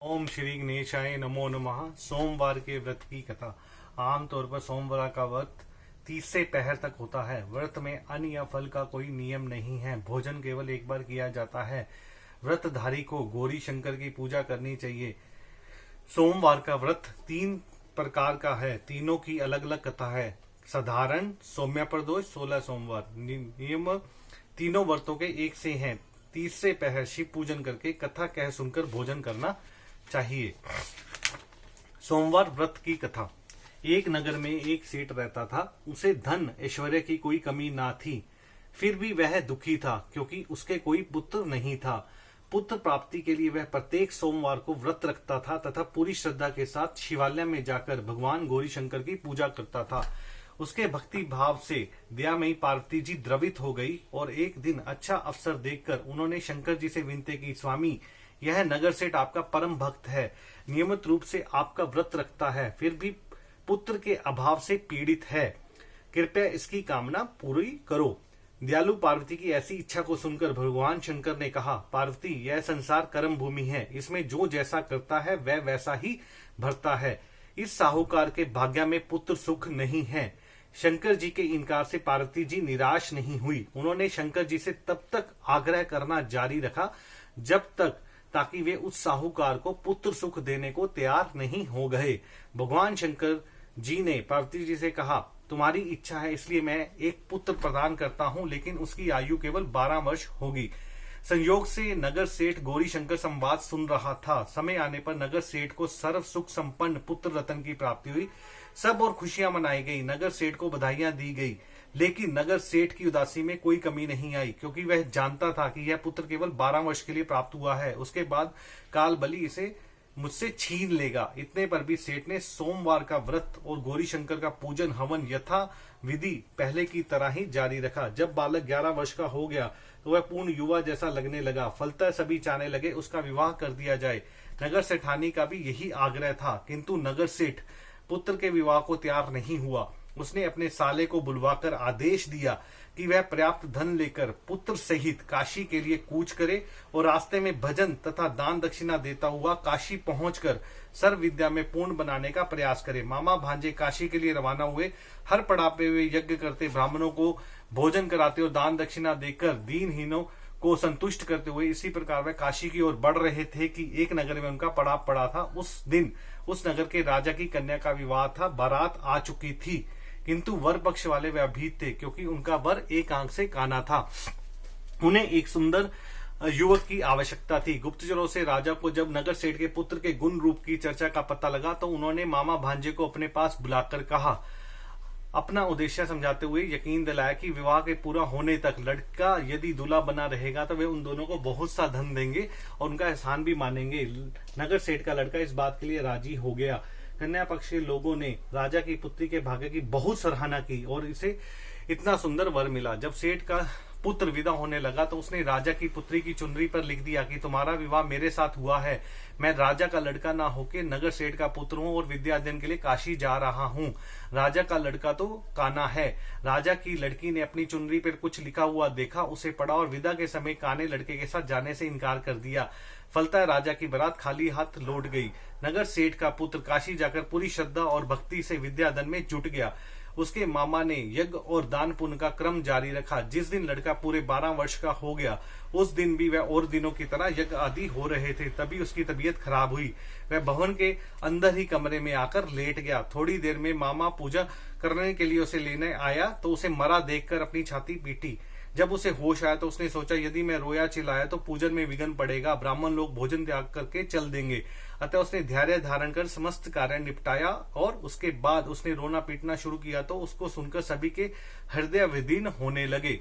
ओम श्री गणेशाय नमो नमः। सोमवार के व्रत की कथा। आमतौर पर सोमवार का व्रत 30 से पहर तक होता है। व्रत में अन्न या फल का कोई नियम नहीं है। भोजन केवल एक बार किया जाता है। व्रतधारी को गौरी शंकर की पूजा करनी चाहिए। सोमवार का व्रत 3 प्रकार का है। तीनों की अलग अलग कथा है। साधारण, सौम्य प्रदोष, 16 सोमवार। नियम तीनों व्रतों के एक से हैं। तीसरे पहर शिव पूजन करके कथा कह सुनकर भोजन करना चाहिए। सोमवार व्रत की कथा। एक नगर में एक सेठ रहता था। उसे धन ऐश्वर्य की कोई कमी ना थी। फिर भी वह दुखी था क्योंकि उसके कोई पुत्र नहीं था। पुत्र प्राप्ति के लिए वह प्रत्येक सोमवार को व्रत रखता था तथा पूरी श्रद्धा के साथ शिवालय में जाकर भगवान गौरी शंकर की पूजा करता था। उसके भक्ति भाव से दयामयी पार्वती जी द्रवित हो गई और एक दिन अच्छा अवसर देखकर उन्होंने शंकर जी से विनती की, स्वामी, यह नगर सेठ आपका परम भक्त है, नियमित रूप से आपका व्रत रखता है, फिर भी पुत्र के अभाव से पीड़ित है। कृपया इसकी कामना पूरी करो। दयालु पार्वती की ऐसी इच्छा को सुनकर भगवान शंकर ने कहा, पार्वती, यह संसार कर्म भूमि है। इसमें जो जैसा करता है वह वैसा ही भरता है। इस साहूकार के भाग्य में पुत्र सुख नहीं है। शंकर जी के इनकार से पार्वती जी निराश नहीं हुई। उन्होंने शंकर जी से तब तक आग्रह करना जारी रखा जब तक ताकि वे उस साहूकार को पुत्र सुख देने को तैयार नहीं हो गए। भगवान शंकर जी ने पार्वती जी से कहा, तुम्हारी इच्छा है इसलिए मैं एक पुत्र प्रदान करता हूं, लेकिन उसकी आयु केवल 12 वर्ष होगी। संयोग से नगर सेठ गौरी शंकर संवाद सुन रहा था। समय आने पर नगर सेठ को सर्व सुख संपन्न पुत्र रतन की प्राप्ति हुई। सब और खुशियां मनाई गई। नगर सेठ को बधाइयां दी गई, लेकिन नगर सेठ की उदासी में कोई कमी नहीं आई, क्योंकि वह जानता था कि यह पुत्र केवल 12 वर्ष के लिए प्राप्त हुआ है। उसके बाद काल बलि इसे मुझसे छीन लेगा। इतने पर भी सेठ ने सोमवार का व्रत और गौरी शंकर का पूजन हवन यथा विधि पहले की तरह ही जारी रखा। जब बालक 11 वर्ष का हो गया तो वह पूर्ण युवा जैसा लगने लगा। फलतः सभी चाहने लगे उसका विवाह कर दिया जाए। नगर सेठानी का भी यही आग्रह था, किंतु नगर सेठ पुत्र के विवाह को तैयार नहीं हुआ। उसने अपने साले को बुलवाकर आदेश दिया कि वह पर्याप्त धन लेकर पुत्र सहित काशी के लिए कूच करे और रास्ते में भजन तथा दान दक्षिणा देता हुआ काशी पहुंचकर सर्व विद्या में पूर्ण बनाने का प्रयास करे। मामा भांजे काशी के लिए रवाना हुए। हर पड़ाव पे वे यज्ञ करते, ब्राह्मणों को भोजन कराते और दान दक्षिणा देकर दीनहीनों को संतुष्ट करते हुए इसी प्रकार वह काशी की ओर बढ़ रहे थे कि एक नगर में उनका पड़ाव पड़ा था। उस दिन उस नगर के राजा की कन्या का विवाह था। बारात आ चुकी थी, किंतु वर पक्ष वाले वे भयभीत थे, क्योंकि उनका वर एक आंख से काना था। उन्हें एक सुंदर युवक की आवश्यकता थी। गुप्तचरों से राजा को जब नगर सेठ के पुत्र के गुण रूप की चर्चा का पता लगा तो उन्होंने मामा भांजे को अपने पास बुलाकर कहा, अपना उद्देश्य समझाते हुए यकीन दिलाया कि विवाह के पूरा होने तक लड़का यदि दूल्हा बना रहेगा तो वे उन दोनों को बहुत सा धन देंगे और उनका एहसान भी मानेंगे। नगर सेठ का लड़का इस बात के लिए राजी हो गया। कन्या पक्ष के लोगों ने राजा की पुत्री के भाग्य की बहुत सराहना की और इसे इतना सुंदर वर मिला। जब सेठ का पुत्र विदा होने लगा तो उसने राजा की पुत्री की चुनरी पर लिख दिया कि तुम्हारा विवाह मेरे साथ हुआ है। मैं राजा का लड़का ना होके नगर सेठ का पुत्र हूँ और विद्या अध्ययन के लिए काशी जा रहा हूँ। राजा का लड़का तो काना है। राजा की लड़की ने अपनी चुनरी पर कुछ लिखा हुआ देखा, उसे पढ़ा और विदा के समय काने लड़के के साथ जाने से इनकार कर दिया। फलतः राजा की बारात खाली हाथ लौट गई। नगर सेठ का पुत्र काशी जाकर पूरी श्रद्धा और भक्ति से विद्या अध्ययन में जुट गया। उसके मामा ने यज्ञ और दान पुण्य का क्रम जारी रखा। जिस दिन लड़का पूरे 12 वर्ष का हो गया उस दिन भी वह और दिनों की तरह यज्ञ आदि हो रहे थे। तभी उसकी तबीयत खराब हुई। वह भवन के अंदर ही कमरे में आकर लेट गया। थोड़ी देर में मामा पूजा करने के लिए उसे लेने आया तो उसे मरा देखकर अपनी छाती पीटी। जब उसे होश आया तो उसने सोचा, यदि मैं रोया चिल्लाया तो पूजन में विघ्न पड़ेगा, ब्राह्मण लोग भोजन त्याग करके चल देंगे। अतः उसने धैर्य धारण कर समस्त कार्य निपटाया और उसके बाद उसने रोना पीटना शुरू किया तो उसको सुनकर सभी के हृदय विदीर्ण होने लगे।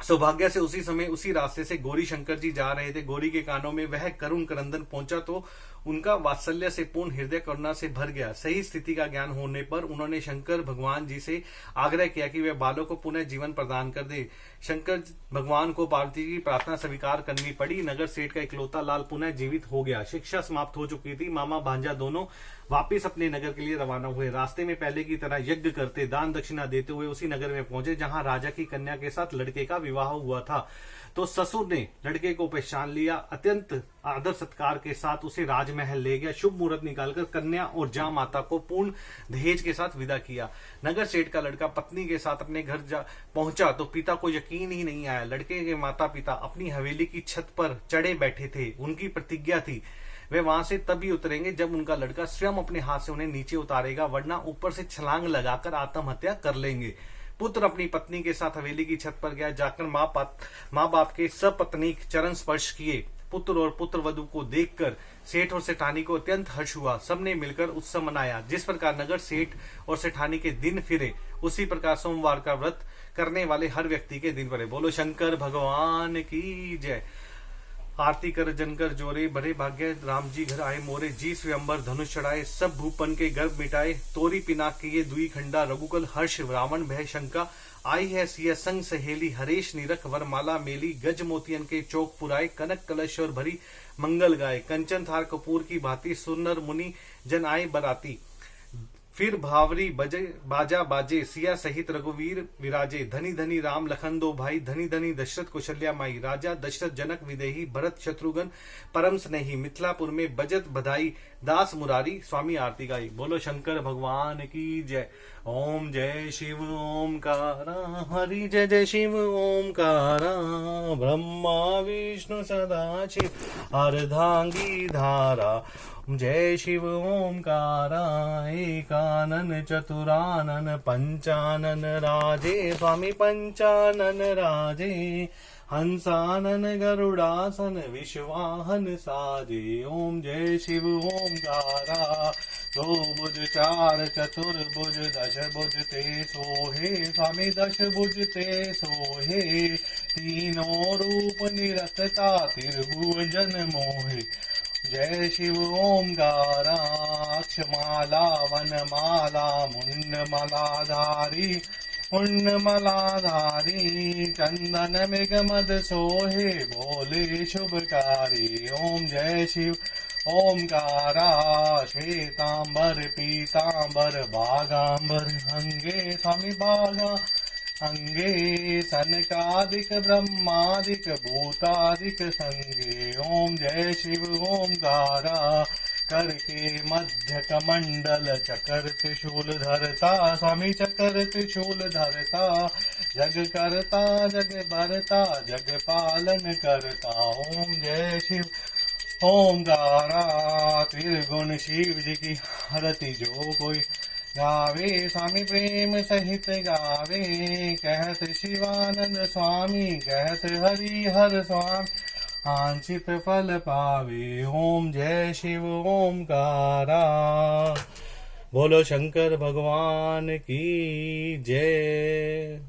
सौभाग्य से उसी समय उसी रास्ते से गौरी शंकर जी जा रहे थे। गौरी के कानों में वह करुण क्रंदन पहुंचा तो उनका वात्सल्य से पूर्ण हृदय करुणा से भर गया। सही स्थिति का ज्ञान होने पर उन्होंने शंकर भगवान जी से आग्रह किया कि वे बालों को पुनः जीवन प्रदान कर दे। शंकर भगवान को पार्वती की प्रार्थना स्वीकार करनी पड़ी। नगर सेठ का इकलौता लाल पुनः जीवित हो गया। शिक्षा समाप्त हो चुकी थी। मामा भांजा दोनों वापिस अपने नगर के लिए रवाना हुए। रास्ते में पहले की तरह यज्ञ करते, दान दक्षिणा देते हुए उसी नगर में पहुंचे जहां राजा की कन्या के साथ लड़के का विवाह हुआ था। तो ससुर ने लड़के को पहचान लिया। अत्यंत आदर सत्कार के साथ उसे राजमहल ले गया। शुभ मुहूर्त निकालकर कन्या और जा माता को पूर्ण दहेज के साथ विदा किया। नगर सेठ का लड़का पत्नी के साथ अपने घर पहुंचा तो पिता को यकीन ही नहीं आया। लड़के के माता पिता अपनी हवेली की छत पर चढ़े बैठे थे। उनकी प्रतिज्ञा थी वे वहां से तभी उतरेंगे जब उनका लड़का स्वयं अपने हाथ से उन्हें नीचे उतारेगा, वरना ऊपर से छलांग लगाकर आत्महत्या कर लेंगे। पुत्र अपनी पत्नी के साथ हवेली की छत पर गया। जाकर माँ बाप के सपत्नीक चरण स्पर्श किए। पुत्र और पुत्र वधु को देखकर सेठ और सेठानी को अत्यंत हर्ष हुआ। सबने मिलकर उत्सव मनाया। जिस प्रकार नगर सेठ और सेठानी के दिन फिरे, उसी प्रकार सोमवार का व्रत करने वाले हर व्यक्ति के दिन भरे। बोलो शंकर भगवान की जय। आरती कर जनकर जोरे, भरे भाग्य राम जी घर आए मोरे। जी स्वयंवर धनुष चढ़ाए, सब भूपन के गर्भ मिटाए। तोरी पिनाक किए दुई खंडा, रघुकुल हर्ष रावण भय शंका। आई है सिया संग सहेली, हरेश निरख वरमाला मेली। गज मोतियन के चौक पुराए, कनक कलश और भरी मंगल गाए। कंचन थार कपूर की भांति, सुरनर मुनि जन आए बराती। फिर भावरी बजे बाजा बाजे, सिया सहित रघुवीर विराजे। धनी धनी राम लखन दो भाई, धनी धनी दशरथ कौशल्या माई। राजा दशरथ जनक विदेही, भरत शत्रुघ्न परम स्नेही। मिथिलापुर में बजत बधाई, दास मुरारी स्वामी आरती गाई। बोलो शंकर भगवान की जय। ओम जय शिव ओमकारा, हरि जय जय शिव ओमकारा। ब्रह्मा विष्णु सदाशिव, अर्धांगी धारा। जय शिव ओमकारा, एकानन चतुरानन पंचानन राजे। स्वामी पंचानन राजे, हंसानन गरुड़ासन विश्वाहन साजे। ओम जय शिव ओमकारा। दो भुज चार चतुर्भुज, दश भुज ते सोहे। स्वामी दश भुज ते सोहे, तीनों रूप निरखता त्रिभुवन मोहे। जय शिव ओमकारा। अक्षमाला वनमाला, मुंडमलाधारी मुंडमलाधारी। चंदन मृग मद सोहे, बोले शुभकारी। ओम जय शिव ओमकारा। श्वेतांबर पीतांबर, बागांबर अंगे। स्वामी बागा अंगे, सनकादिक ब्रह्मादिक भूतादिक संगे। ओम जय शिव ओमकारा। कर के मध्य कमंडल, चकर त्रिशूल धरता। स्वामी चकर त्रिशूल धरता। जग करता जग भरता, जग पालन करता। ओम जय शिव ओमकारा। त्रिगुण शिव जी की हरति जो कोई गावे। स्वामी प्रेम सहित गावे, कहत शिवानंद स्वामी। कहत हरि हर स्वामी, आंशित फल पावे। ओम जय शिव ओमकारा। बोलो शंकर भगवान की जय।